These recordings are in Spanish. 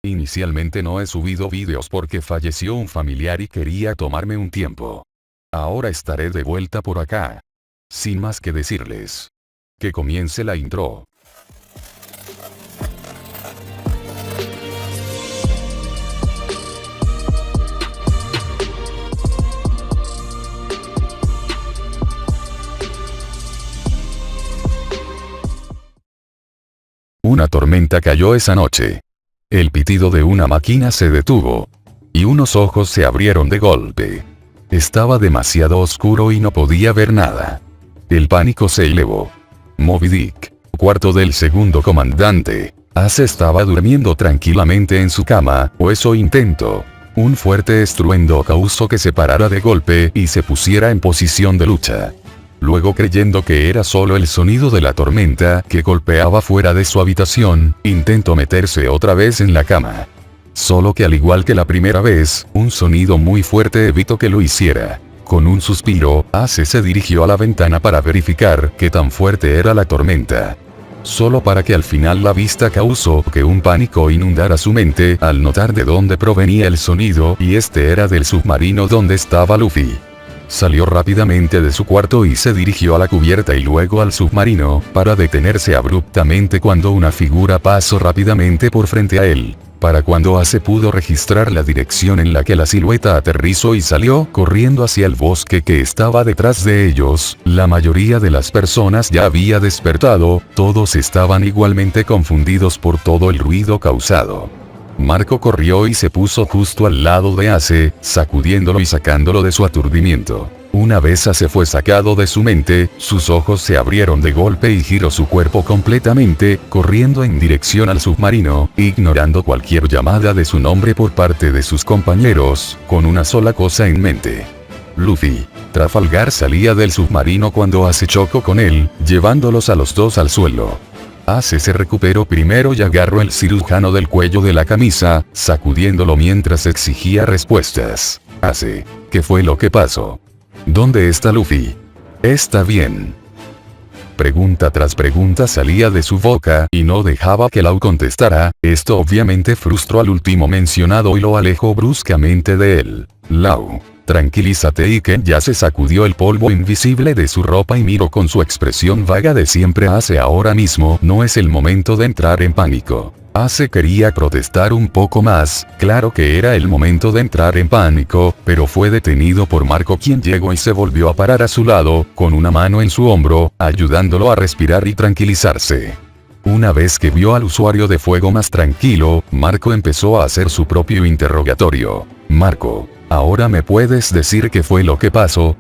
Inicialmente no he subido vídeos porque falleció un familiar y quería tomarme un tiempo. Ahora estaré de vuelta por acá. Sin más que decirles. Que comience la intro. Una tormenta cayó esa noche. El pitido de una máquina se detuvo. Y unos ojos se abrieron de golpe. Estaba demasiado oscuro y no podía ver nada. El pánico se elevó. Moby Dick, cuarto del segundo comandante. Ace estaba durmiendo tranquilamente en su cama, o eso intentó. Un fuerte estruendo causó que se parara de golpe y se pusiera en posición de lucha. Luego, creyendo que era solo el sonido de la tormenta que golpeaba fuera de su habitación, intentó meterse otra vez en la cama. Solo que al igual que la primera vez, un sonido muy fuerte evitó que lo hiciera. Con un suspiro, Ace se dirigió a la ventana para verificar qué tan fuerte era la tormenta. Solo para que al final la vista causó que un pánico inundara su mente al notar de dónde provenía el sonido, y este era del submarino donde estaba Luffy. Salió rápidamente de su cuarto y se dirigió a la cubierta y luego al submarino, para detenerse abruptamente cuando una figura pasó rápidamente por frente a él. Para cuando Ace pudo registrar la dirección en la que la silueta aterrizó y salió corriendo hacia el bosque que estaba detrás de ellos, la mayoría de las personas ya había despertado, todos estaban igualmente confundidos por todo el ruido causado. Marco corrió y se puso justo al lado de Ace, sacudiéndolo y sacándolo de su aturdimiento. Una vez Ace fue sacado de su mente, sus ojos se abrieron de golpe y giró su cuerpo completamente, corriendo en dirección al submarino, ignorando cualquier llamada de su nombre por parte de sus compañeros, con una sola cosa en mente. Luffy. Trafalgar salía del submarino cuando Ace chocó con él, llevándolos a los dos al suelo. Ace se recuperó primero y agarró el cirujano del cuello de la camisa, sacudiéndolo mientras exigía respuestas. Ace, ¿qué fue lo que pasó? ¿Dónde está Luffy? ¿Está bien? Pregunta tras pregunta salía de su boca y no dejaba que Lau contestara. Esto obviamente frustró al último mencionado y lo alejó bruscamente de él. Lau, tranquilízate. Y Ken ya se sacudió el polvo invisible de su ropa y miró con su expresión vaga de siempre a Ace. Ahora mismo no es el momento de entrar en pánico. Ace quería protestar un poco más, claro que era el momento de entrar en pánico, pero fue detenido por Marco, quien llegó y se volvió a parar a su lado, con una mano en su hombro, ayudándolo a respirar y tranquilizarse. Una vez que vio al usuario de fuego más tranquilo, Marco empezó a hacer su propio interrogatorio. Marco, ¿ahora me puedes decir qué fue lo que pasó?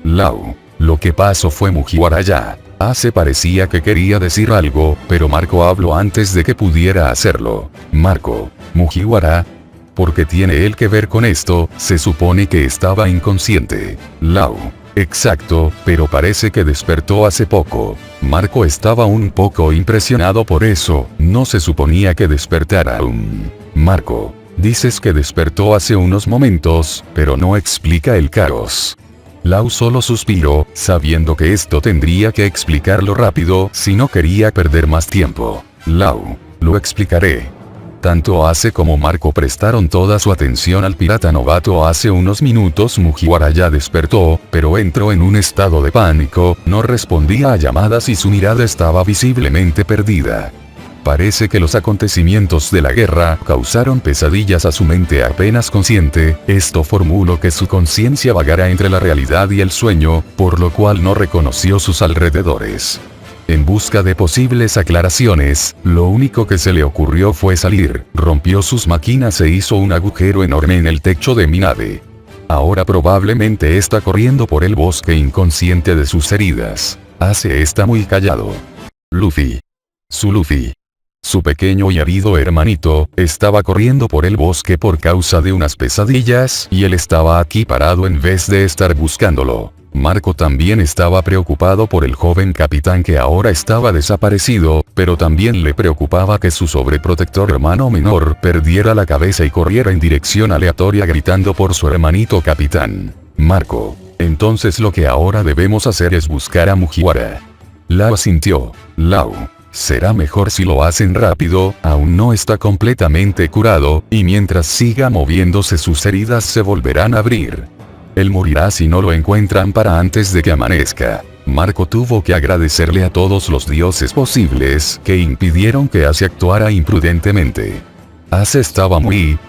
Lau, lo que pasó fue Mugiwara ya. Ace parecía que quería decir algo, pero Marco habló antes de que pudiera hacerlo. Marco, Mugiwara. ¿Por qué tiene él que ver con esto? Se supone que estaba inconsciente. Lau. Exacto, pero parece que despertó hace poco. Marco estaba un poco impresionado por eso, no se suponía que despertara aún. Marco, dices que despertó hace unos momentos, pero no explica el caos. Lau solo suspiró, sabiendo que esto tendría que explicarlo rápido si no quería perder más tiempo. Lau, lo explicaré. Tanto Ace como Marco prestaron toda su atención al pirata novato. Hace unos minutos Mugiwara ya despertó, pero entró en un estado de pánico, no respondía a llamadas y su mirada estaba visiblemente perdida. Parece que los acontecimientos de la guerra causaron pesadillas a su mente apenas consciente. Esto formuló que su conciencia vagara entre la realidad y el sueño, por lo cual no reconoció sus alrededores. En busca de posibles aclaraciones, lo único que se le ocurrió fue salir, rompió sus máquinas e hizo un agujero enorme en el techo de mi nave. Ahora probablemente está corriendo por el bosque inconsciente de sus heridas. Ace está muy callado. Luffy. Su Luffy. Su pequeño y herido hermanito, estaba corriendo por el bosque por causa de unas pesadillas y él estaba aquí parado en vez de estar buscándolo. Marco también estaba preocupado por el joven capitán que ahora estaba desaparecido, pero también le preocupaba que su sobreprotector hermano menor perdiera la cabeza y corriera en dirección aleatoria gritando por su hermanito capitán. Marco, entonces lo que ahora debemos hacer es buscar a Mugiwara. Lau asintió. Lau. Será mejor si lo hacen rápido, aún no está completamente curado, y mientras siga moviéndose sus heridas se volverán a abrir. Él morirá si no lo encuentran para antes de que amanezca. Marco tuvo que agradecerle a todos los dioses posibles que impidieron que Ace actuara imprudentemente. Ace estaba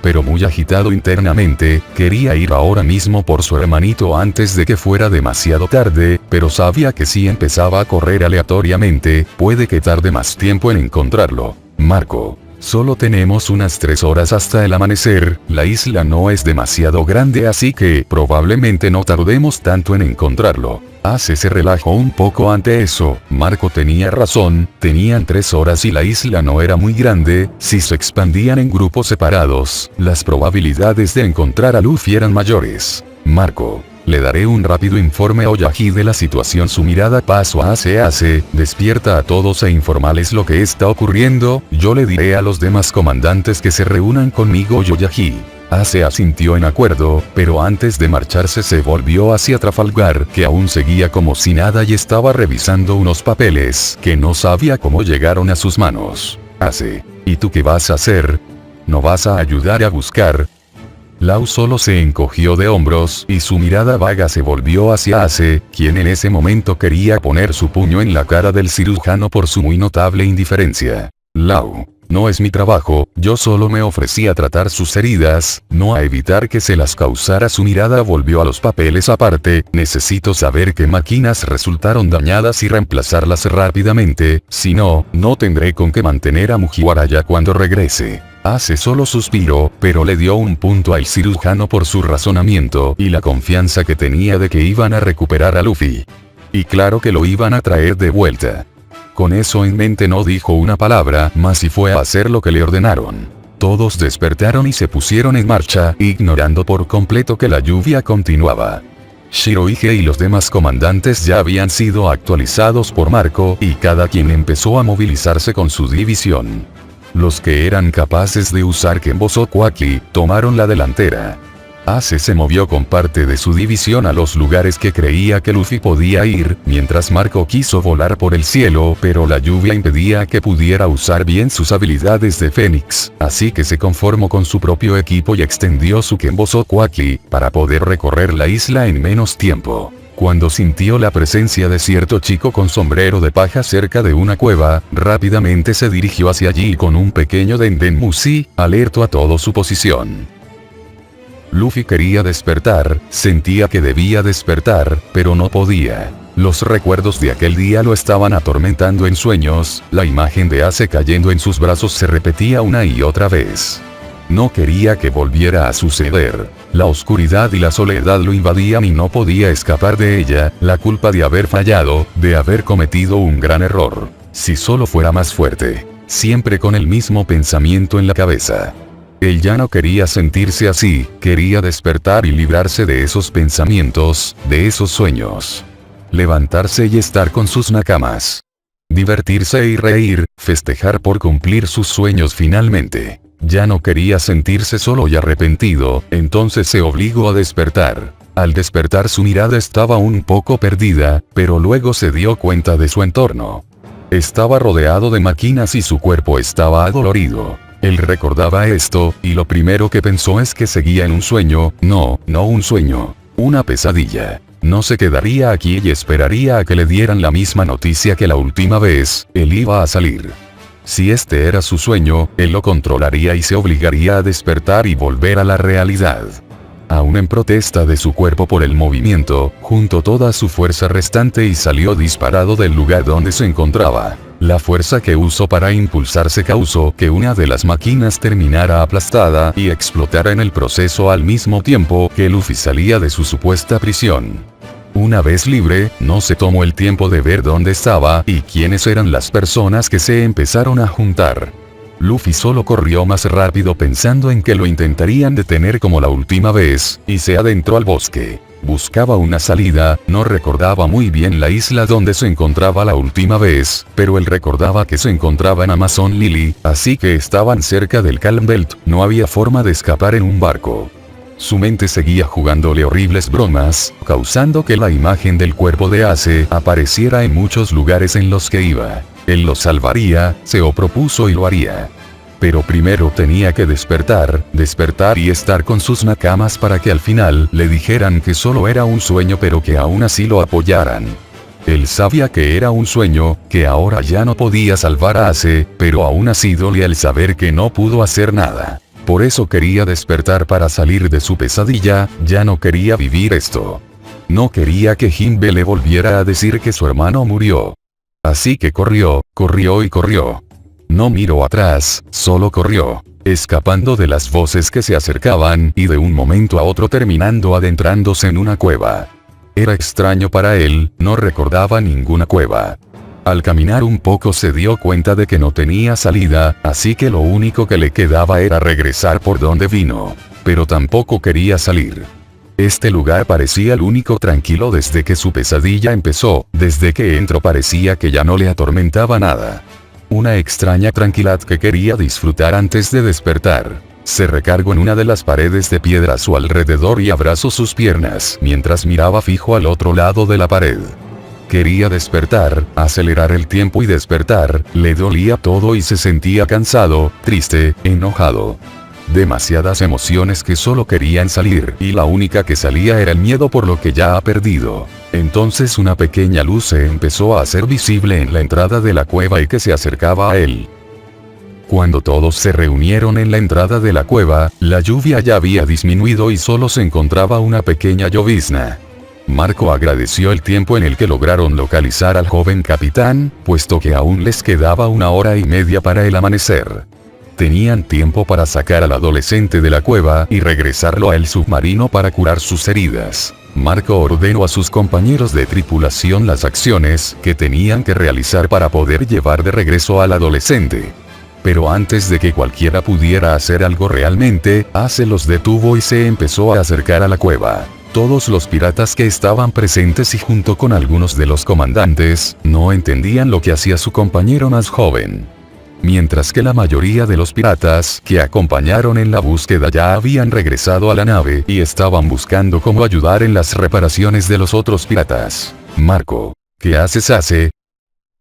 pero muy agitado internamente, quería ir ahora mismo por su hermanito antes de que fuera demasiado tarde, pero sabía que si empezaba a correr aleatoriamente, puede que tarde más tiempo en encontrarlo. Marco. Solo tenemos unas 3 horas hasta el amanecer, la isla no es demasiado grande así que probablemente no tardemos tanto en encontrarlo. Ace se relajó un poco ante eso, Marco tenía razón, tenían 3 horas y la isla no era muy grande, si se expandían en grupos separados, las probabilidades de encontrar a Luffy eran mayores. Marco. Le daré un rápido informe a Oyagi de la situación. Su mirada paso a Ace, despierta a todos e informales lo que está ocurriendo, yo le diré a los demás comandantes que se reúnan conmigo. Oyagi. Ace asintió en acuerdo, pero antes de marcharse se volvió hacia Trafalgar, que aún seguía como si nada y estaba revisando unos papeles que no sabía cómo llegaron a sus manos. Ace. ¿Y tú qué vas a hacer? ¿No vas a ayudar a buscar? Lau solo se encogió de hombros y su mirada vaga se volvió hacia Ace, quien en ese momento quería poner su puño en la cara del cirujano por su muy notable indiferencia. Lau. No es mi trabajo, yo solo me ofrecí a tratar sus heridas, no a evitar que se las causara. Su mirada volvió a los papeles aparte, necesito saber qué máquinas resultaron dañadas y reemplazarlas rápidamente, si no, no tendré con qué mantener a Mugiwara ya cuando regrese. Ace solo suspiró, pero le dio un punto al cirujano por su razonamiento y la confianza que tenía de que iban a recuperar a Luffy. Y claro que lo iban a traer de vuelta. Con eso en mente no dijo una palabra más y fue a hacer lo que le ordenaron. Todos despertaron y se pusieron en marcha, ignorando por completo que la lluvia continuaba. Shirohige y los demás comandantes ya habían sido actualizados por Marco y cada quien empezó a movilizarse con su división. Los que eran capaces de usar Kenbosoku-Aki tomaron la delantera. Ace se movió con parte de su división a los lugares que creía que Luffy podía ir, mientras Marco quiso volar por el cielo, pero la lluvia impedía que pudiera usar bien sus habilidades de Fénix, así que se conformó con su propio equipo y extendió su Kenbosoku-Aki para poder recorrer la isla en menos tiempo. Cuando sintió la presencia de cierto chico con sombrero de paja cerca de una cueva, rápidamente se dirigió hacia allí con un pequeño Dendenmushi, alertó a todo su posición. Luffy quería despertar, sentía que debía despertar, pero no podía. Los recuerdos de aquel día lo estaban atormentando en sueños, la imagen de Ace cayendo en sus brazos se repetía una y otra vez. No quería que volviera a suceder. La oscuridad y la soledad lo invadían y no podía escapar de ella, la culpa de haber fallado, de haber cometido un gran error. Si solo fuera más fuerte. Siempre con el mismo pensamiento en la cabeza. Él ya no quería sentirse así, quería despertar y librarse de esos pensamientos, de esos sueños. Levantarse y estar con sus nakamas. Divertirse y reír, festejar por cumplir sus sueños finalmente. Ya no quería sentirse solo y arrepentido, entonces se obligó a despertar. Al despertar su mirada estaba un poco perdida, pero luego se dio cuenta de su entorno. Estaba rodeado de máquinas y su cuerpo estaba adolorido. Él recordaba esto, y lo primero que pensó es que seguía en un sueño, no un sueño, una pesadilla. No se quedaría aquí y esperaría a que le dieran la misma noticia que la última vez, él iba a salir. Si este era su sueño, él lo controlaría y se obligaría a despertar y volver a la realidad. Aún en protesta de su cuerpo por el movimiento, juntó toda su fuerza restante y salió disparado del lugar donde se encontraba. La fuerza que usó para impulsarse causó que una de las máquinas terminara aplastada y explotara en el proceso al mismo tiempo que Luffy salía de su supuesta prisión. Una vez libre, no se tomó el tiempo de ver dónde estaba y quiénes eran las personas que se empezaron a juntar. Luffy solo corrió más rápido pensando en que lo intentarían detener como la última vez, y se adentró al bosque. Buscaba una salida, no recordaba muy bien la isla donde se encontraba la última vez, pero él recordaba que se encontraba en Amazon Lily, así que estaban cerca del Calm Belt, no había forma de escapar en un barco. Su mente seguía jugándole horribles bromas, causando que la imagen del cuerpo de Ace apareciera en muchos lugares en los que iba. Él lo salvaría, se lo propuso y lo haría. Pero primero tenía que despertar y estar con sus nakamas para que al final le dijeran que solo era un sueño pero que aún así lo apoyaran. Él sabía que era un sueño, que ahora ya no podía salvar a Ace, pero aún así dolía el saber que no pudo hacer nada. Por eso quería despertar para salir de su pesadilla, ya no quería vivir esto. No quería que Jinbe le volviera a decir que su hermano murió. Así que corrió y corrió. No miró atrás, solo corrió, escapando de las voces que se acercaban y de un momento a otro terminando adentrándose en una cueva. Era extraño para él, no recordaba ninguna cueva. Al caminar un poco se dio cuenta de que no tenía salida, así que lo único que le quedaba era regresar por donde vino. Pero tampoco quería salir. Este lugar parecía el único tranquilo desde que su pesadilla empezó, desde que entró parecía que ya no le atormentaba nada. Una extraña tranquilidad que quería disfrutar antes de despertar. Se recargó en una de las paredes de piedra a su alrededor y abrazó sus piernas mientras miraba fijo al otro lado de la pared. Quería despertar, acelerar el tiempo y despertar, le dolía todo y se sentía cansado, triste, enojado. Demasiadas emociones que solo querían salir y la única que salía era el miedo por lo que ya ha perdido. Entonces una pequeña luz se empezó a hacer visible en la entrada de la cueva y que se acercaba a él. Cuando todos se reunieron en la entrada de la cueva, la lluvia ya había disminuido y solo se encontraba una pequeña llovizna. Marco agradeció el tiempo en el que lograron localizar al joven capitán, puesto que aún les quedaba 1 hora y media para el amanecer. Tenían tiempo para sacar al adolescente de la cueva y regresarlo al submarino para curar sus heridas. Marco ordenó a sus compañeros de tripulación las acciones que tenían que realizar para poder llevar de regreso al adolescente. Pero antes de que cualquiera pudiera hacer algo realmente, Ace los detuvo y se empezó a acercar a la cueva. Todos los piratas que estaban presentes y junto con algunos de los comandantes, no entendían lo que hacía su compañero más joven. Mientras que la mayoría de los piratas que acompañaron en la búsqueda ya habían regresado a la nave y estaban buscando cómo ayudar en las reparaciones de los otros piratas. Marco, ¿qué haces, Ace?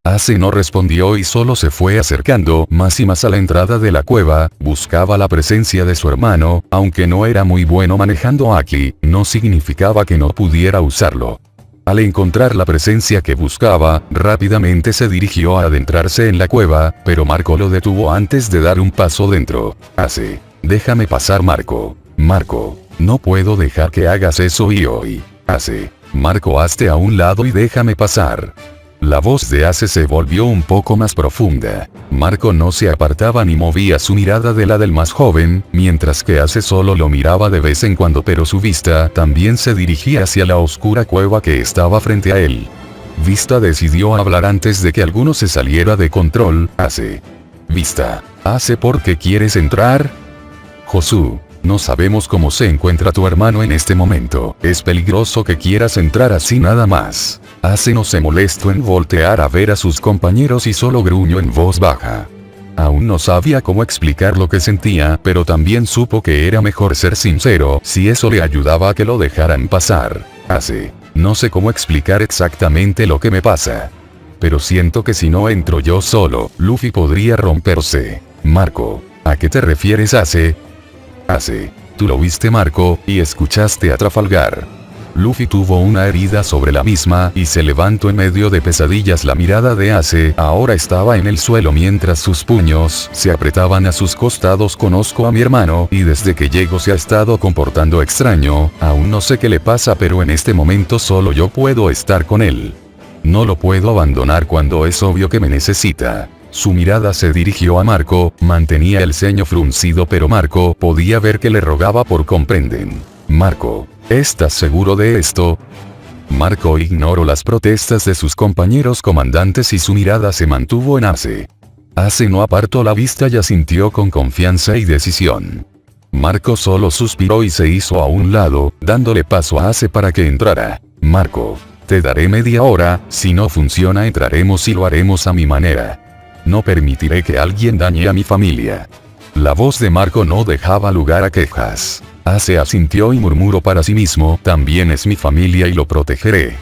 Ace no respondió y solo se fue acercando más y más a la entrada de la cueva, buscaba la presencia de su hermano, aunque no era muy bueno manejando Aki, no significaba que no pudiera usarlo. Al encontrar la presencia que buscaba, rápidamente se dirigió a adentrarse en la cueva, pero Marco lo detuvo antes de dar un paso dentro. Ace, déjame pasar, Marco. Marco, no puedo dejar que hagas eso y hoy. Ace, Marco, hazte a un lado y déjame pasar. La voz de Ace se volvió un poco más profunda. Marco no se apartaba ni movía su mirada de la del más joven, mientras que Ace solo lo miraba de vez en cuando, pero su vista también se dirigía hacia la oscura cueva que estaba frente a él. Vista decidió hablar antes de que alguno se saliera de control. Ace. Vista. Ace, ¿por qué quieres entrar? Josu. No sabemos cómo se encuentra tu hermano en este momento. Es peligroso que quieras entrar así nada más. Ace no se molestó en voltear a ver a sus compañeros y solo gruñó en voz baja. Aún no sabía cómo explicar lo que sentía, pero también supo que era mejor ser sincero si eso le ayudaba a que lo dejaran pasar. Ace, no sé cómo explicar exactamente lo que me pasa. Pero siento que si no entro yo solo, Luffy podría romperse. Marco, ¿a qué te refieres, Ace? Ace, tú lo viste, Marco, y escuchaste a Trafalgar. Luffy tuvo una herida sobre la misma y se levantó en medio de pesadillas. La mirada de Ace ahora estaba en el suelo mientras sus puños se apretaban a sus costados. Conozco a mi hermano y desde que llegó se ha estado comportando extraño, aún no sé qué le pasa, pero en este momento solo yo puedo estar con él. No lo puedo abandonar cuando es obvio que me necesita. Su mirada se dirigió a Marco, mantenía el ceño fruncido, pero Marco podía ver que le rogaba por comprender. Marco, ¿estás seguro de esto? Marco ignoró las protestas de sus compañeros comandantes y su mirada se mantuvo en Ace. Ace no apartó la vista y asintió con confianza y decisión. Marco solo suspiró y se hizo a un lado, dándole paso a Ace para que entrara. Marco, te daré media hora, si no funciona entraremos y lo haremos a mi manera. No permitiré que alguien dañe a mi familia. La voz de Marco no dejaba lugar a quejas. Ace asintió y murmuró para sí mismo, también es mi familia y lo protegeré.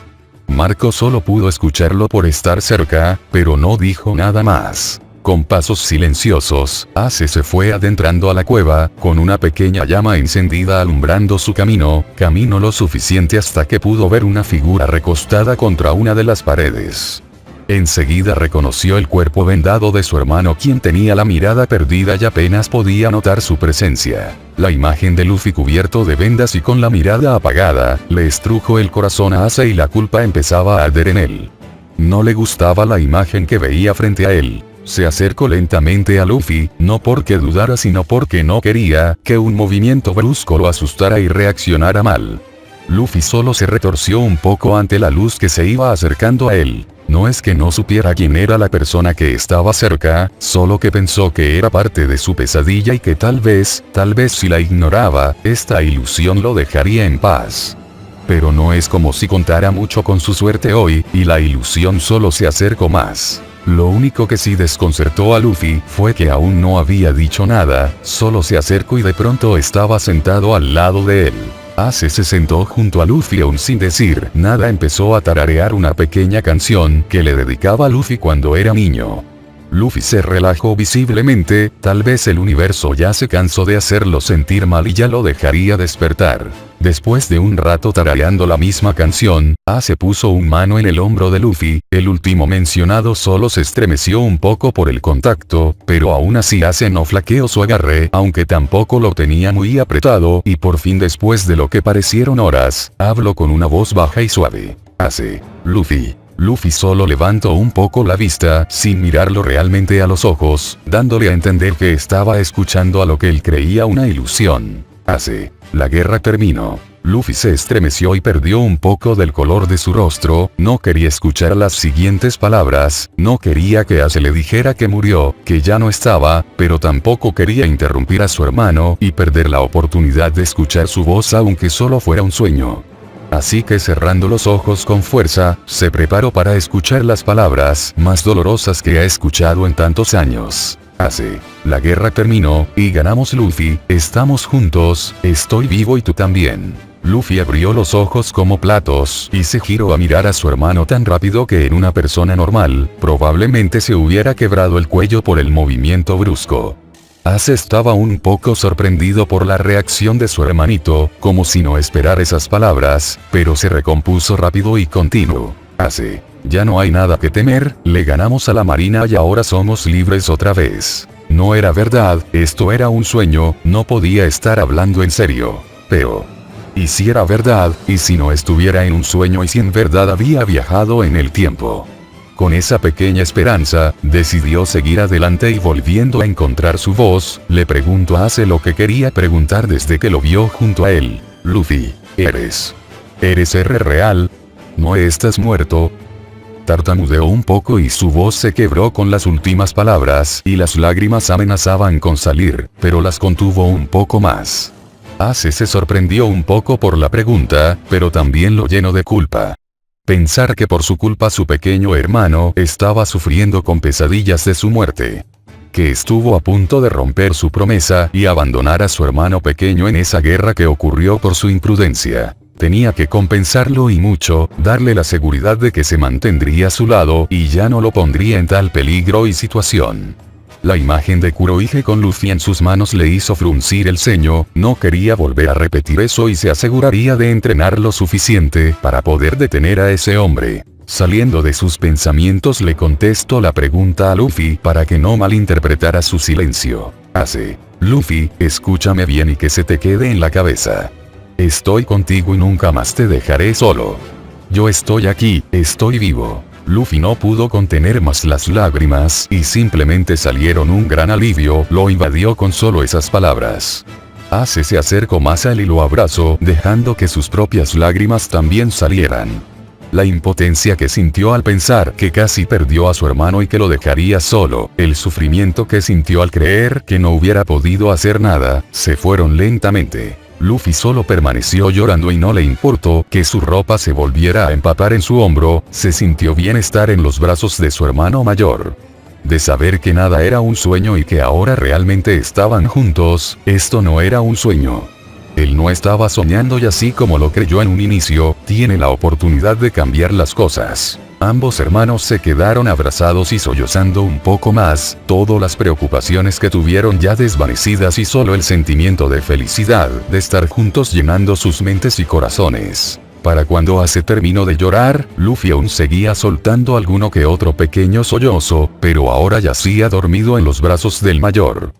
Marco solo pudo escucharlo por estar cerca, pero no dijo nada más. Con pasos silenciosos, Ace se fue adentrando a la cueva, con una pequeña llama encendida alumbrando su camino, caminó lo suficiente hasta que pudo ver una figura recostada contra una de las paredes. Enseguida reconoció el cuerpo vendado de su hermano, quien tenía la mirada perdida y apenas podía notar su presencia. La imagen de Luffy cubierto de vendas y con la mirada apagada, le estrujó el corazón a Ace y la culpa empezaba a arder en él. No le gustaba la imagen que veía frente a él. Se acercó lentamente a Luffy, no porque dudara sino porque no quería que un movimiento brusco lo asustara y reaccionara mal. Luffy solo se retorció un poco ante la luz que se iba acercando a él. No es que no supiera quién era la persona que estaba cerca, solo que pensó que era parte de su pesadilla y que tal vez si la ignoraba, esta ilusión lo dejaría en paz. Pero no es como si contara mucho con su suerte hoy, y la ilusión solo se acercó más. Lo único que sí desconcertó a Luffy fue que aún no había dicho nada, solo se acercó y de pronto estaba sentado al lado de él. Ace se sentó junto a Luffy aún sin decir nada, empezó a tararear una pequeña canción que le dedicaba a Luffy cuando era niño. Luffy se relajó visiblemente, tal vez el universo ya se cansó de hacerlo sentir mal y ya lo dejaría despertar. Después de un rato tarareando la misma canción, Ace puso una mano en el hombro de Luffy, el último mencionado solo se estremeció un poco por el contacto, pero aún así Ace no flaqueó su agarre, aunque tampoco lo tenía muy apretado, y por fin después de lo que parecieron horas, habló con una voz baja y suave. Ace, Luffy. Luffy solo levantó un poco la vista, sin mirarlo realmente a los ojos, dándole a entender que estaba escuchando a lo que él creía una ilusión. Ace, la guerra terminó. Luffy se estremeció y perdió un poco del color de su rostro, no quería escuchar las siguientes palabras, no quería que Ace le dijera que murió, que ya no estaba, pero tampoco quería interrumpir a su hermano y perder la oportunidad de escuchar su voz aunque solo fuera un sueño. Así que cerrando los ojos con fuerza, se preparó para escuchar las palabras más dolorosas que ha escuchado en tantos años. Ace, la guerra terminó, y ganamos Luffy, estamos juntos, estoy vivo y tú también. Luffy abrió los ojos como platos y se giró a mirar a su hermano tan rápido que en una persona normal, probablemente se hubiera quebrado el cuello por el movimiento brusco. Ace estaba un poco sorprendido por la reacción de su hermanito, como si no esperara esas palabras, pero se recompuso rápido y continuó. Ace, ya no hay nada que temer, le ganamos a la marina y ahora somos libres otra vez. No era verdad, esto era un sueño, no podía estar hablando en serio. Pero, ¿y si era verdad, y si no estuviera en un sueño y si en verdad había viajado en el tiempo? Con esa pequeña esperanza, decidió seguir adelante y volviendo a encontrar su voz, le preguntó a Ace lo que quería preguntar desde que lo vio junto a él. Luffy, ¿eres R real? ¿No estás muerto? Tartamudeó un poco y su voz se quebró con las últimas palabras y las lágrimas amenazaban con salir, pero las contuvo un poco más. Ace se sorprendió un poco por la pregunta, pero también lo llenó de culpa. Pensar que por su culpa su pequeño hermano estaba sufriendo con pesadillas de su muerte. Que estuvo a punto de romper su promesa y abandonar a su hermano pequeño en esa guerra que ocurrió por su imprudencia. Tenía que compensarlo y mucho, darle la seguridad de que se mantendría a su lado y ya no lo pondría en tal peligro y situación. La imagen de Kurohige con Luffy en sus manos le hizo fruncir el ceño, no quería volver a repetir eso y se aseguraría de entrenar lo suficiente para poder detener a ese hombre. Saliendo de sus pensamientos le contestó la pregunta a Luffy para que no malinterpretara su silencio. Ace, Luffy, escúchame bien y que se te quede en la cabeza. Estoy contigo y nunca más te dejaré solo. Yo estoy aquí, estoy vivo. Luffy no pudo contener más las lágrimas y simplemente salieron un gran alivio, lo invadió con solo esas palabras. Ace se acercó más a él y lo abrazó, dejando que sus propias lágrimas también salieran. La impotencia que sintió al pensar que casi perdió a su hermano y que lo dejaría solo, el sufrimiento que sintió al creer que no hubiera podido hacer nada, se fueron lentamente. Luffy solo permaneció llorando y no le importó que su ropa se volviera a empapar en su hombro, se sintió bien estar en los brazos de su hermano mayor. De saber que nada era un sueño y que ahora realmente estaban juntos, esto no era un sueño. Él no estaba soñando y así como lo creyó en un inicio, Tiene la oportunidad de cambiar las cosas. Ambos hermanos se quedaron abrazados y sollozando un poco más, todas las preocupaciones que tuvieron ya desvanecidas y solo el sentimiento de felicidad de estar juntos llenando sus mentes y corazones. Para cuando Ace terminó de llorar, Luffy aún seguía soltando alguno que otro pequeño sollozo, pero ahora yacía dormido en los brazos del mayor.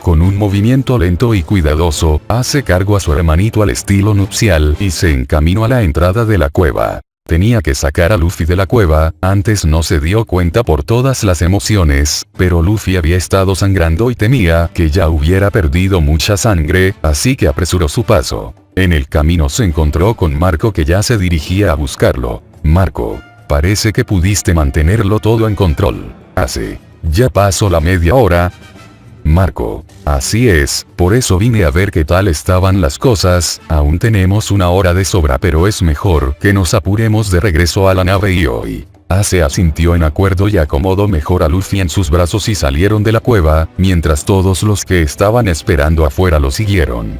Con un movimiento lento y cuidadoso, hace cargo a su hermanito al estilo nupcial y se encaminó a la entrada de la cueva. Tenía que sacar a Luffy de la cueva, antes no se dio cuenta por todas las emociones, pero Luffy había estado sangrando y temía que ya hubiera perdido mucha sangre, así que apresuró su paso. En el camino se encontró con Marco que ya se dirigía a buscarlo. Marco, parece que pudiste mantenerlo todo en control. Ace, ya pasó la media hora. Marco, así es, por eso vine a ver qué tal estaban las cosas, aún tenemos una hora de sobra pero es mejor que nos apuremos de regreso a la nave y hoy. Ace asintió en acuerdo y acomodó mejor a Luffy en sus brazos y salieron de la cueva, mientras todos los que estaban esperando afuera lo siguieron.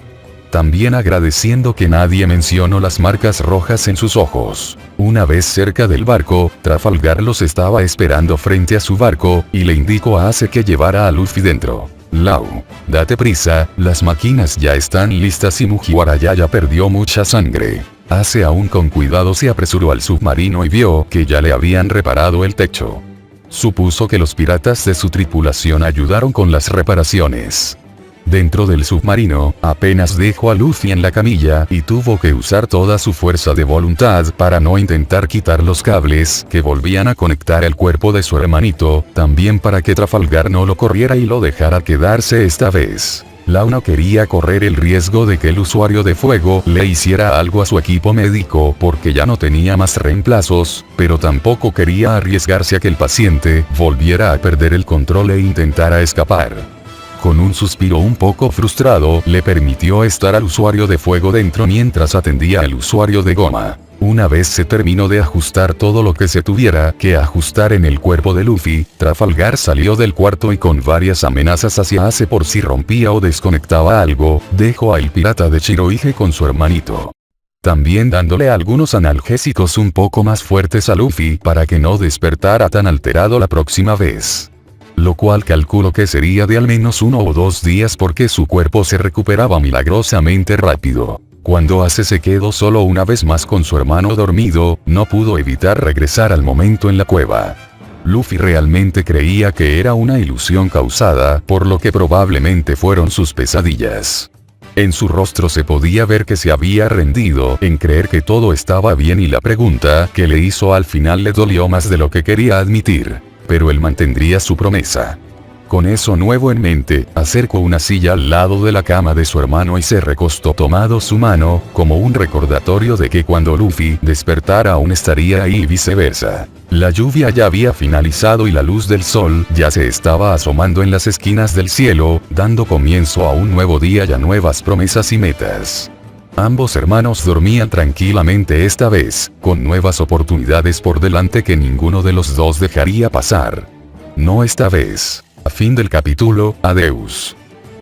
También agradeciendo que nadie mencionó las marcas rojas en sus ojos. Una vez cerca del barco, Trafalgar los estaba esperando frente a su barco, y le indicó a Ace que llevara a Luffy dentro. Lau, date prisa, las máquinas ya están listas y Mugiwara ya perdió mucha sangre. Ace aún con cuidado se apresuró al submarino y vio que ya le habían reparado el techo. Supuso que los piratas de su tripulación ayudaron con las reparaciones. Dentro del submarino, apenas dejó a Luffy en la camilla y tuvo que usar toda su fuerza de voluntad para no intentar quitar los cables que volvían a conectar el cuerpo de su hermanito, también para que Trafalgar no lo corriera y lo dejara quedarse esta vez. Lau no quería correr el riesgo de que el usuario de fuego le hiciera algo a su equipo médico porque ya no tenía más reemplazos, pero tampoco quería arriesgarse a que el paciente volviera a perder el control e intentara escapar. Con un suspiro un poco frustrado, le permitió estar al usuario de fuego dentro mientras atendía al usuario de goma. Una vez se terminó de ajustar todo lo que se tuviera que ajustar en el cuerpo de Luffy, Trafalgar salió del cuarto y con varias amenazas hacia Ace por si rompía o desconectaba algo, dejó al pirata de Shirohige con su hermanito. También dándole algunos analgésicos un poco más fuertes a Luffy para que no despertara tan alterado la próxima vez. Lo cual calculo que sería de al menos 1 o 2 días porque su cuerpo se recuperaba milagrosamente rápido. Cuando Ace se quedó solo una vez más con su hermano dormido, no pudo evitar regresar al momento en la cueva. Luffy realmente creía que era una ilusión causada por lo que probablemente fueron sus pesadillas. En su rostro se podía ver que se había rendido en creer que todo estaba bien y la pregunta que le hizo al final le dolió más de lo que quería admitir. Pero él mantendría su promesa. Con eso nuevo en mente, acercó una silla al lado de la cama de su hermano y se recostó tomando su mano, como un recordatorio de que cuando Luffy despertara aún estaría ahí y viceversa. La lluvia ya había finalizado y la luz del sol ya se estaba asomando en las esquinas del cielo, dando comienzo a un nuevo día y a nuevas promesas y metas. Ambos hermanos dormían tranquilamente esta vez, con nuevas oportunidades por delante que ninguno de los dos dejaría pasar. No esta vez. A fin del capítulo, adeus.